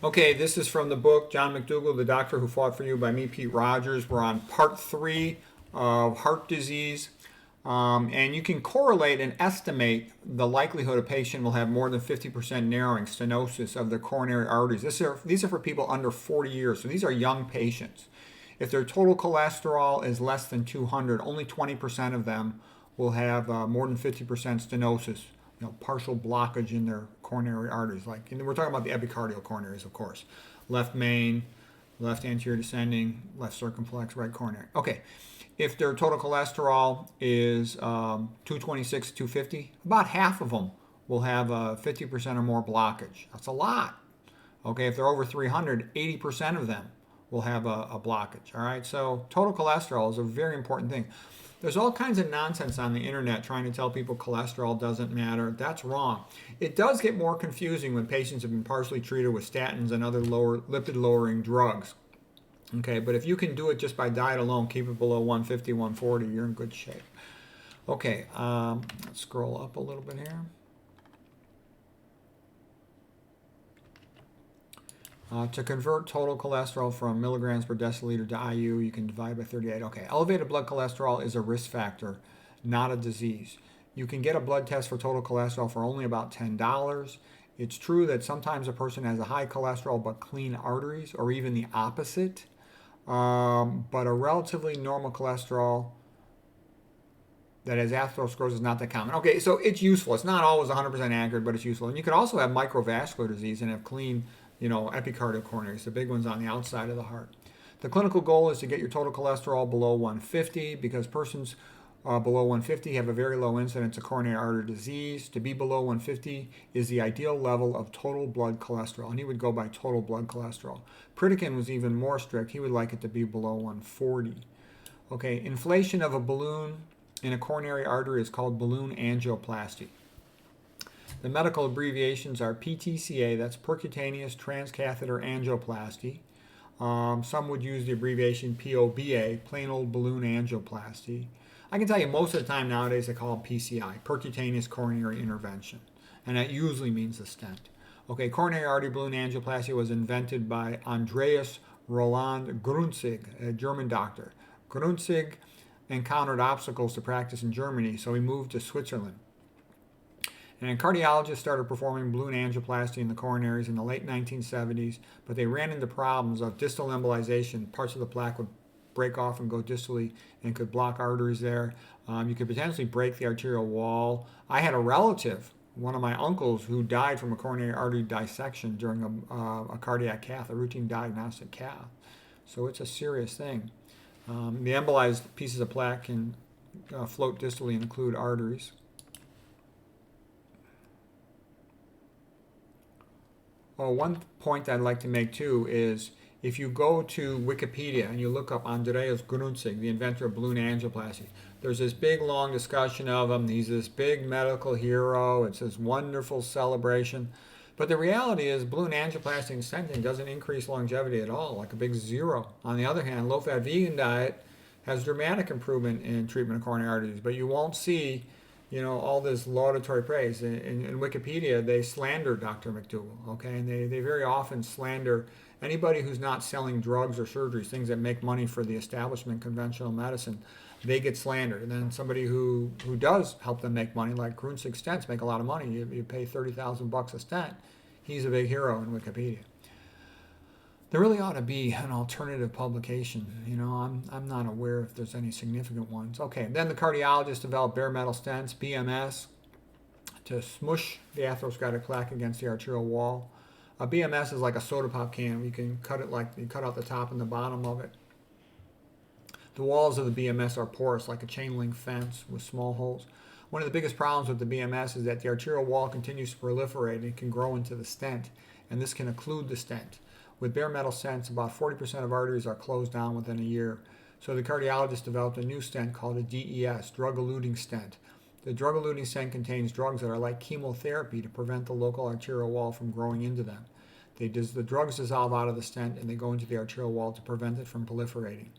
Okay, this is from the book John McDougall, The Doctor Who Fought for You by me, Pete Rogers. We're on part 3 of heart disease. And you can correlate and estimate the likelihood a patient will have more than 50% narrowing, stenosis of the coronary arteries. These are for people under 40 years, so these are young patients. If their total cholesterol is less than 200, only 20% of them will have more than 50% stenosis, partial blockage in their coronary arteries. And we're talking about the epicardial coronaries, of course. Left main, left anterior descending, left circumflex, right coronary. Okay, if their total cholesterol is 226, 250, about half of them will have 50% or more blockage. That's a lot. Okay, if they're over 300, 80% of them will have a blockage. All right, so total cholesterol is a very important thing. There's all kinds of nonsense on the internet trying to tell people cholesterol doesn't matter. That's wrong. It does get more confusing when patients have been partially treated with statins and other lipid lowering drugs. Okay, but if you can do it just by diet alone, keep it below 150, 140, you're in good shape. Okay, let's scroll up a little bit here. To convert total cholesterol from milligrams per deciliter to IU, you can divide by 38. Okay, elevated blood cholesterol is a risk factor, not a disease. You can get a blood test for total cholesterol for only about $10. It's true that sometimes a person has a high cholesterol but clean arteries, or even the opposite. But a relatively normal cholesterol that has atherosclerosis is not that common. Okay, so it's useful. It's not always 100% accurate, but it's useful. And you can also have microvascular disease and have clean, epicardial coronaries, the big ones on the outside of the heart. The clinical goal is to get your total cholesterol below 150 because persons below 150 have a very low incidence of coronary artery disease. To be below 150 is the ideal level of total blood cholesterol, and he would go by total blood cholesterol. Pritikin was even more strict. He would like it to be below 140. Okay, inflation of a balloon in a coronary artery is called balloon angioplasty. The medical abbreviations are PTCA, that's percutaneous transcatheter angioplasty. Some would use the abbreviation POBA, plain old balloon angioplasty. I can tell you most of the time nowadays they call it PCI, percutaneous coronary intervention, and that usually means a stent. Okay, coronary artery balloon angioplasty was invented by Andreas Roland Grünzig, a German doctor. Grünzig encountered obstacles to practice in Germany, so he moved to Switzerland. And cardiologists started performing balloon angioplasty in the coronaries in the late 1970s, but they ran into problems of distal embolization. Parts of the plaque would break off and go distally and could block arteries there. You could potentially break the arterial wall. I had a relative, one of my uncles, who died from a coronary artery dissection during a cardiac cath, a routine diagnostic cath. So it's a serious thing. The embolized pieces of plaque can float distally and include arteries. Oh, one point I'd like to make too is if you go to Wikipedia and you look up Andreas Grünzig, the inventor of balloon angioplasty, there's this big long discussion of him. He's this big medical hero. It's this wonderful celebration. But the reality is balloon angioplasty and stenting doesn't increase longevity at all, like a big zero. On the other hand, low-fat vegan diet has dramatic improvement in treatment of coronary arteries, but you won't see all this laudatory praise. In Wikipedia, they slander Dr. McDougall, okay? And they very often slander anybody who's not selling drugs or surgeries, things that make money for the establishment, conventional medicine. They get slandered. And then somebody who does help them make money, like Grünzig stents, make a lot of money. You pay $30,000 a stent. He's a big hero in Wikipedia. There really ought to be an alternative publication. I'm not aware if there's any significant ones. Okay, then the cardiologists developed bare metal stents, BMS, to smush the atherosclerotic plaque against the arterial wall. A BMS is like a soda pop can. You can cut it you cut out the top and the bottom of it. The walls of the BMS are porous, like a chain link fence with small holes. One of the biggest problems with the BMS is that the arterial wall continues to proliferate and can grow into the stent, and this can occlude the stent. With bare metal stents, about 40% of arteries are closed down within a year. So the cardiologist developed a new stent called a DES, drug-eluting stent. The drug-eluting stent contains drugs that are like chemotherapy to prevent the local arterial wall from growing into them. The drugs dissolve out of the stent and they go into the arterial wall to prevent it from proliferating.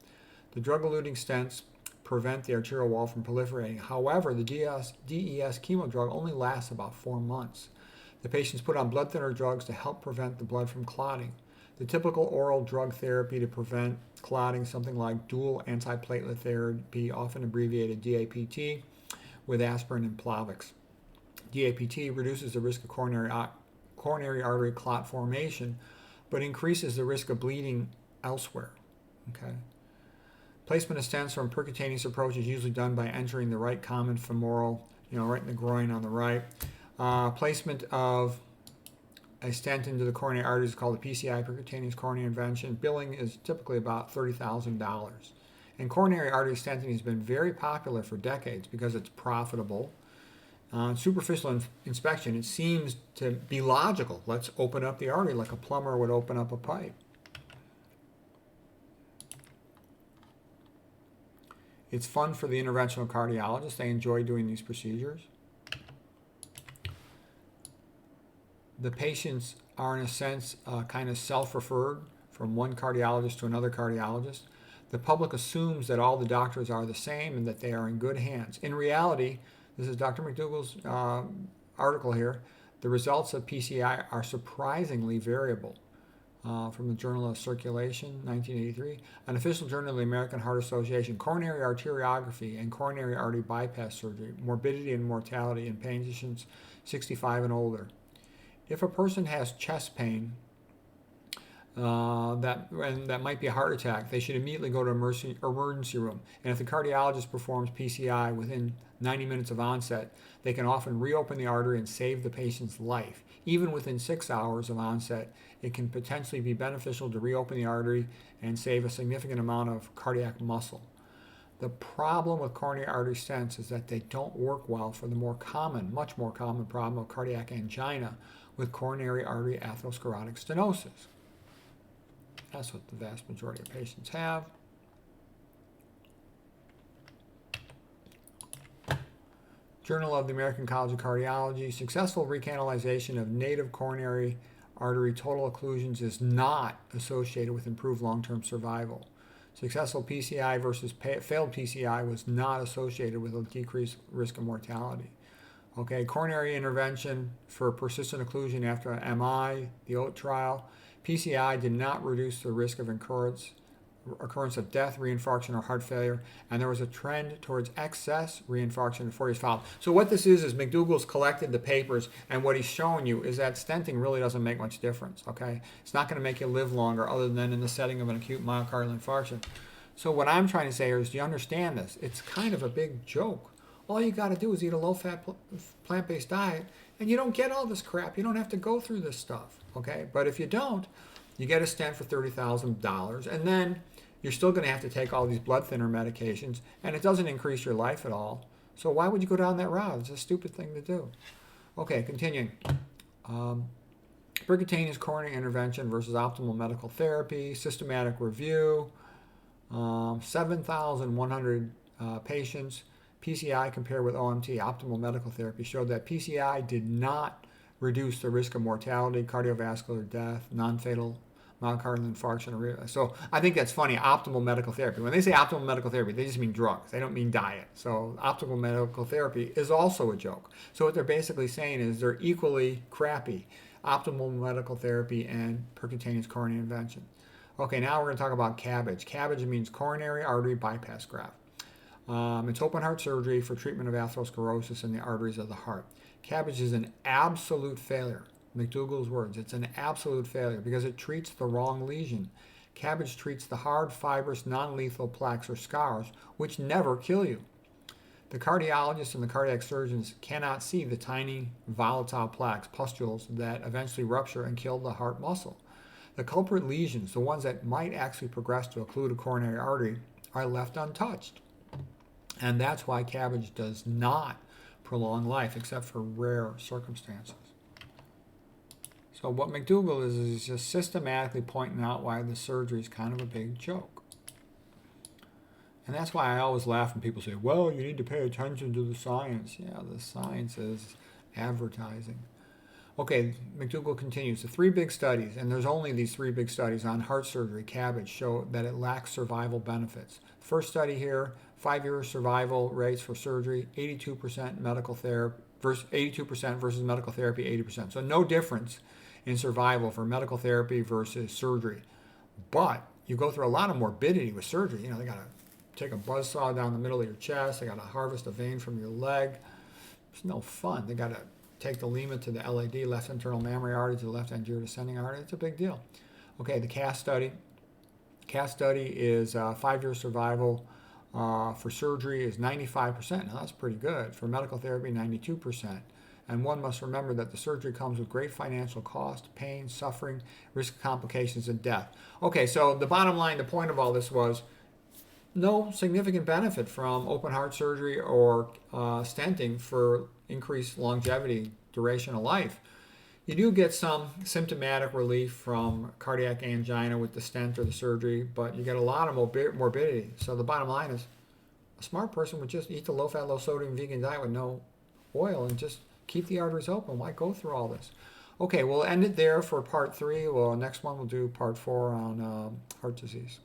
The drug-eluting stents prevent the arterial wall from proliferating. However, the DES chemo drug only lasts about 4 months. The patient's put on blood thinner drugs to help prevent the blood from clotting. The typical oral drug therapy to prevent clotting, something like dual antiplatelet therapy, often abbreviated DAPT, with aspirin and Plavix. DAPT reduces the risk of coronary artery clot formation, but increases the risk of bleeding elsewhere. Okay. Placement of stents from percutaneous approach is usually done by entering the right common femoral, right in the groin on the right. Placement of a stent into the coronary arteries is called a PCI, percutaneous coronary intervention. Billing is typically about $30,000. And coronary artery stenting has been very popular for decades because it's profitable. Superficial inspection, it seems to be logical. Let's open up the artery like a plumber would open up a pipe. It's fun for the interventional cardiologist. They enjoy doing these procedures. The patients are, in a sense, kind of self-referred from one cardiologist to another cardiologist. The public assumes that all the doctors are the same and that they are in good hands. In reality, this is Dr. Mcdougall's article here, the results of PCI are surprisingly variable. From the Journal of Circulation, 1983, an official journal of the American Heart Association, coronary arteriography and coronary artery bypass surgery, morbidity and mortality in patients 65 and older. If a person has chest pain, that might be a heart attack, they should immediately go to emergency room. And if the cardiologist performs PCI within 90 minutes of onset, they can often reopen the artery and save the patient's life. Even within 6 hours of onset, it can potentially be beneficial to reopen the artery and save a significant amount of cardiac muscle. The problem with coronary artery stents is that they don't work well for the much more common problem of cardiac angina with coronary artery atherosclerotic stenosis. That's what the vast majority of patients have. Journal of the American College of Cardiology, successful recanalization of native coronary artery total occlusions is not associated with improved long-term survival. Successful PCI versus failed PCI was not associated with a decreased risk of mortality. Okay, coronary intervention for persistent occlusion after MI, the OAT trial. PCI did not reduce the risk of occurrence of death, reinfarction, or heart failure, and there was a trend towards excess reinfarction in 4 years followed. So what this is Mcdougall's collected the papers, and what he's showing you is that stenting really doesn't make much difference, okay? It's not going to make you live longer other than in the setting of an acute myocardial infarction. So what I'm trying to say here is, do you understand this? It's kind of a big joke. All you got to do is eat a low-fat plant-based diet, and you don't get all this crap. You don't have to go through this stuff, okay? But if you don't, you get a stent for $30,000, and then you're still going to have to take all these blood thinner medications, and it doesn't increase your life at all. So why would you go down that route? It's a stupid thing to do. Okay, continuing. Percutaneous coronary intervention versus optimal medical therapy, systematic review, 7,100 patients. PCI compared with OMT, optimal medical therapy, showed that PCI did not reduce the risk of mortality, cardiovascular death, non-fatal myocardial infarction. So I think that's funny, optimal medical therapy. When they say optimal medical therapy, they just mean drugs. They don't mean diet. So optimal medical therapy is also a joke. So what they're basically saying is they're equally crappy, optimal medical therapy and percutaneous coronary intervention. Okay, now we're going to talk about CABG. CABG means coronary artery bypass graft. It's open heart surgery for treatment of atherosclerosis in the arteries of the heart. CABG is an absolute failure. Mcdougall's words, it's an absolute failure because it treats the wrong lesion. CABG treats the hard, fibrous, non-lethal plaques or scars, which never kill you. The cardiologists and the cardiac surgeons cannot see the tiny, volatile plaques, pustules, that eventually rupture and kill the heart muscle. The culprit lesions, the ones that might actually progress to occlude a coronary artery, are left untouched. And that's why CABG does not prolong life, except for rare circumstances. So what Mcdougall is just systematically pointing out why the surgery is kind of a big joke. And that's why I always laugh when people say, well, you need to pay attention to the science. Yeah, the science is advertising. Okay, Mcdougall continues. The 3 big studies, and there's only these 3 big studies on heart surgery, CABG, show that it lacks survival benefits. First study here, 5-year survival rates for surgery, 82% versus 82% versus medical therapy 80%. So no difference in survival for medical therapy versus surgery. But you go through a lot of morbidity with surgery. You know, they got to take a buzzsaw down the middle of your chest. They got to harvest a vein from your leg. It's no fun. They got to take the lima to the LAD, left internal mammary artery, to the left anterior descending artery. It's a big deal. Okay, the CAS study. CAS study is 5-year survival for surgery is 95%. Now that's pretty good. For medical therapy, 92%. And one must remember that the surgery comes with great financial cost, pain, suffering, risk of complications, and death. Okay, so the bottom line, the point of all this was no significant benefit from open heart surgery or stenting for increased longevity, duration of life. You do get some symptomatic relief from cardiac angina with the stent or the surgery, but you get a lot of morbidity. So the bottom line is a smart person would just eat the low-fat, low-sodium vegan diet with no oil and just keep the arteries open. Why go through all this? Okay, we'll end it there for part 3. Well, next one we'll do part 4 on heart disease.